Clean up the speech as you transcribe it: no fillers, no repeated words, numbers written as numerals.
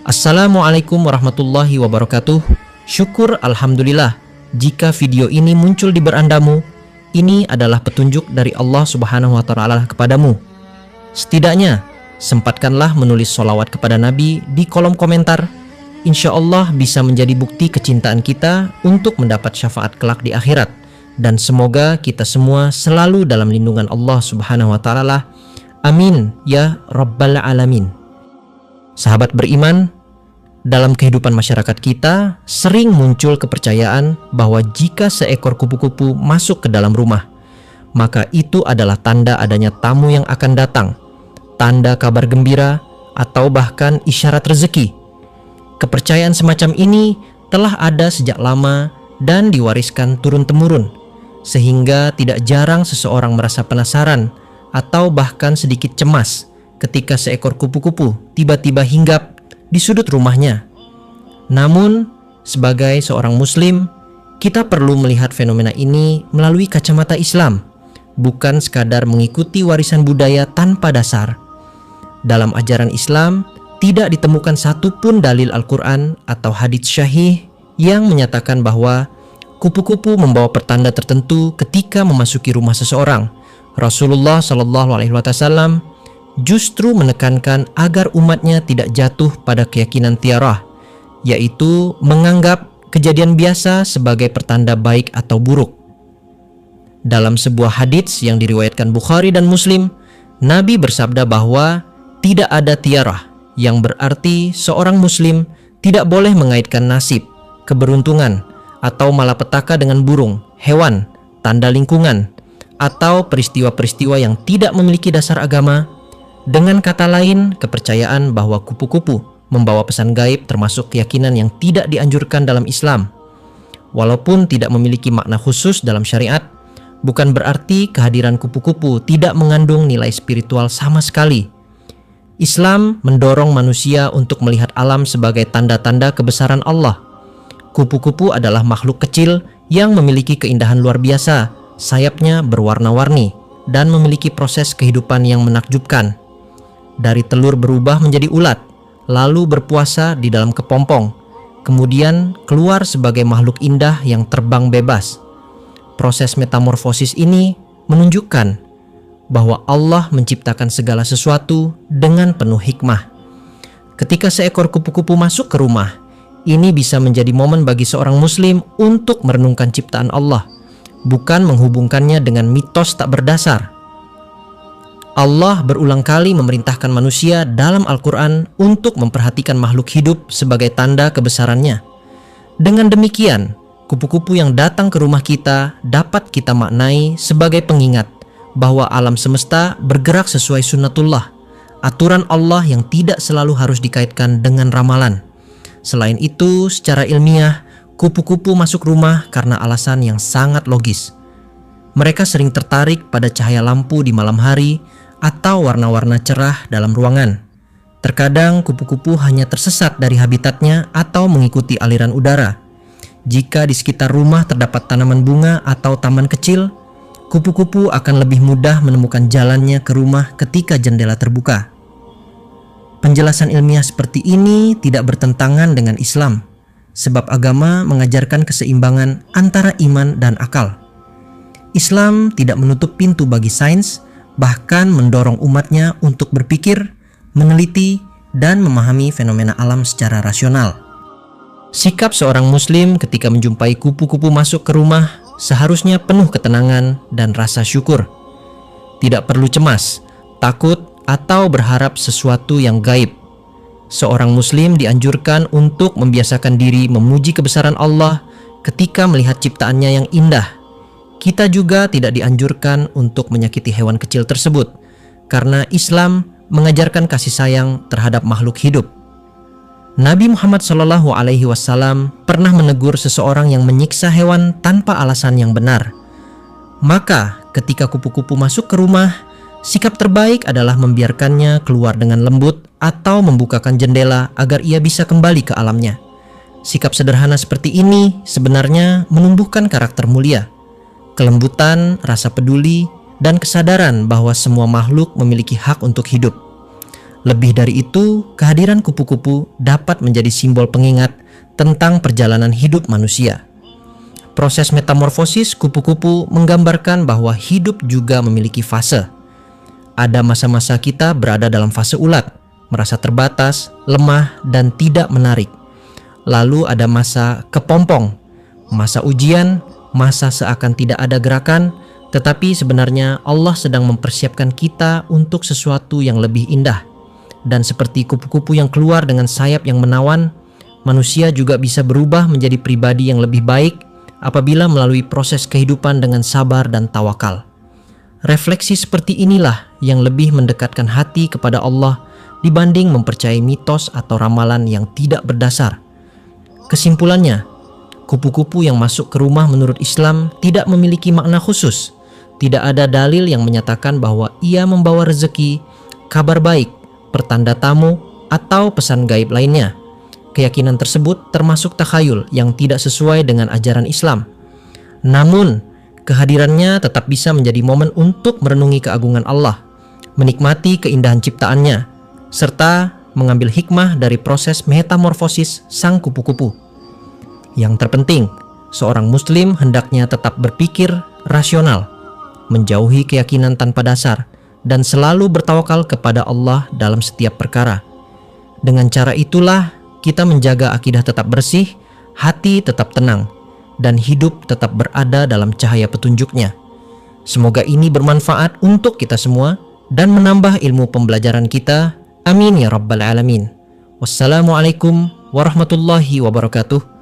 Assalamualaikum warahmatullahi wabarakatuh. Syukur alhamdulillah jika video ini muncul di berandamu, ini adalah petunjuk dari Allah Subhanahu wa Ta'ala kepadamu. Setidaknya sempatkanlah menulis sholawat kepada Nabi di kolom komentar. Insya Allah bisa menjadi bukti kecintaan kita untuk mendapat syafaat kelak di akhirat. Dan semoga kita semua selalu dalam lindungan Allah Subhanahu wa Ta'ala. Amin ya Rabbal Alamin. Sahabat beriman, dalam kehidupan masyarakat kita sering muncul kepercayaan bahwa jika seekor kupu-kupu masuk ke dalam rumah, maka itu adalah tanda adanya tamu yang akan datang, tanda kabar gembira, atau bahkan isyarat rezeki. Kepercayaan semacam ini telah ada sejak lama dan diwariskan turun-temurun, sehingga tidak jarang seseorang merasa penasaran atau bahkan sedikit cemas ketika seekor kupu-kupu tiba-tiba hinggap di sudut rumahnya. Namun, sebagai seorang muslim, kita perlu melihat fenomena ini melalui kacamata Islam, bukan sekadar mengikuti warisan budaya tanpa dasar. Dalam ajaran Islam, tidak ditemukan satupun dalil Al-Quran atau hadits syahih yang menyatakan bahwa kupu-kupu membawa pertanda tertentu ketika memasuki rumah seseorang. Rasulullah SAW justru menekankan agar umatnya tidak jatuh pada keyakinan tiarah, yaitu menganggap kejadian biasa sebagai pertanda baik atau buruk. Dalam sebuah hadits yang diriwayatkan Bukhari dan Muslim, Nabi bersabda bahwa tidak ada tiarah, yang berarti seorang muslim tidak boleh mengaitkan nasib, keberuntungan, atau malapetaka dengan burung, hewan, tanda lingkungan, atau peristiwa-peristiwa yang tidak memiliki dasar agama. Dengan kata lain, kepercayaan bahwa kupu-kupu membawa pesan gaib termasuk keyakinan yang tidak dianjurkan dalam Islam. Walaupun tidak memiliki makna khusus dalam syariat, bukan berarti kehadiran kupu-kupu tidak mengandung nilai spiritual sama sekali. Islam mendorong manusia untuk melihat alam sebagai tanda-tanda kebesaran Allah. Kupu-kupu adalah makhluk kecil yang memiliki keindahan luar biasa, sayapnya berwarna-warni, dan memiliki proses kehidupan yang menakjubkan. Dari telur berubah menjadi ulat, lalu berpuasa di dalam kepompong, kemudian keluar sebagai makhluk indah yang terbang bebas. Proses metamorfosis ini menunjukkan bahwa Allah menciptakan segala sesuatu dengan penuh hikmah. Ketika seekor kupu-kupu masuk ke rumah, ini bisa menjadi momen bagi seorang muslim untuk merenungkan ciptaan Allah, bukan menghubungkannya dengan mitos tak berdasar. Allah berulang kali memerintahkan manusia dalam Al-Quran untuk memperhatikan makhluk hidup sebagai tanda kebesarannya. Dengan demikian, kupu-kupu yang datang ke rumah kita dapat kita maknai sebagai pengingat bahwa alam semesta bergerak sesuai sunnatullah, aturan Allah yang tidak selalu harus dikaitkan dengan ramalan. Selain itu, secara ilmiah, kupu-kupu masuk rumah karena alasan yang sangat logis. Mereka sering tertarik pada cahaya lampu di malam hari atau warna-warna cerah dalam ruangan. Terkadang kupu-kupu hanya tersesat dari habitatnya atau mengikuti aliran udara. Jika di sekitar rumah terdapat tanaman bunga atau taman kecil, kupu-kupu akan lebih mudah menemukan jalannya ke rumah ketika jendela terbuka. Penjelasan ilmiah seperti ini tidak bertentangan dengan Islam, sebab agama mengajarkan keseimbangan antara iman dan akal. Islam tidak menutup pintu bagi sains, bahkan mendorong umatnya untuk berpikir, meneliti, dan memahami fenomena alam secara rasional. Sikap seorang muslim ketika menjumpai kupu-kupu masuk ke rumah seharusnya penuh ketenangan dan rasa syukur. Tidak perlu cemas, takut, atau berharap sesuatu yang gaib. Seorang muslim dianjurkan untuk membiasakan diri memuji kebesaran Allah ketika melihat ciptaannya yang indah. Kita juga tidak dianjurkan untuk menyakiti hewan kecil tersebut, karena Islam mengajarkan kasih sayang terhadap makhluk hidup. Nabi Muhammad SAW pernah menegur seseorang yang menyiksa hewan tanpa alasan yang benar. Maka ketika kupu-kupu masuk ke rumah, sikap terbaik adalah membiarkannya keluar dengan lembut atau membukakan jendela agar ia bisa kembali ke alamnya. Sikap sederhana seperti ini sebenarnya menumbuhkan karakter mulia, kelembutan, rasa peduli, dan kesadaran bahwa semua makhluk memiliki hak untuk hidup. Lebih dari itu, kehadiran kupu-kupu dapat menjadi simbol pengingat tentang perjalanan hidup manusia. Proses metamorfosis kupu-kupu menggambarkan bahwa hidup juga memiliki fase. Ada masa-masa kita berada dalam fase ulat, merasa terbatas, lemah, dan tidak menarik. Lalu ada masa kepompong, masa ujian, masa seakan tidak ada gerakan, tetapi sebenarnya Allah sedang mempersiapkan kita untuk sesuatu yang lebih indah. Dan seperti kupu-kupu yang keluar dengan sayap yang menawan, manusia juga bisa berubah menjadi pribadi yang lebih baik apabila melalui proses kehidupan dengan sabar dan tawakal. Refleksi seperti inilah yang lebih mendekatkan hati kepada Allah dibanding mempercayai mitos atau ramalan yang tidak berdasar. Kesimpulannya, kupu-kupu yang masuk ke rumah menurut Islam tidak memiliki makna khusus. Tidak ada dalil yang menyatakan bahwa ia membawa rezeki, kabar baik, pertanda tamu, atau pesan gaib lainnya. Keyakinan tersebut termasuk takhayul yang tidak sesuai dengan ajaran Islam. Namun, kehadirannya tetap bisa menjadi momen untuk merenungi keagungan Allah, menikmati keindahan ciptaannya, serta mengambil hikmah dari proses metamorfosis sang kupu-kupu. Yang terpenting, seorang muslim hendaknya tetap berpikir rasional, menjauhi keyakinan tanpa dasar, dan selalu bertawakal kepada Allah dalam setiap perkara. Dengan cara itulah kita menjaga akidah tetap bersih, hati tetap tenang, dan hidup tetap berada dalam cahaya petunjuknya. Semoga ini bermanfaat untuk kita semua dan menambah ilmu pembelajaran kita. Amin ya rabbal alamin. Wassalamualaikum warahmatullahi wabarakatuh.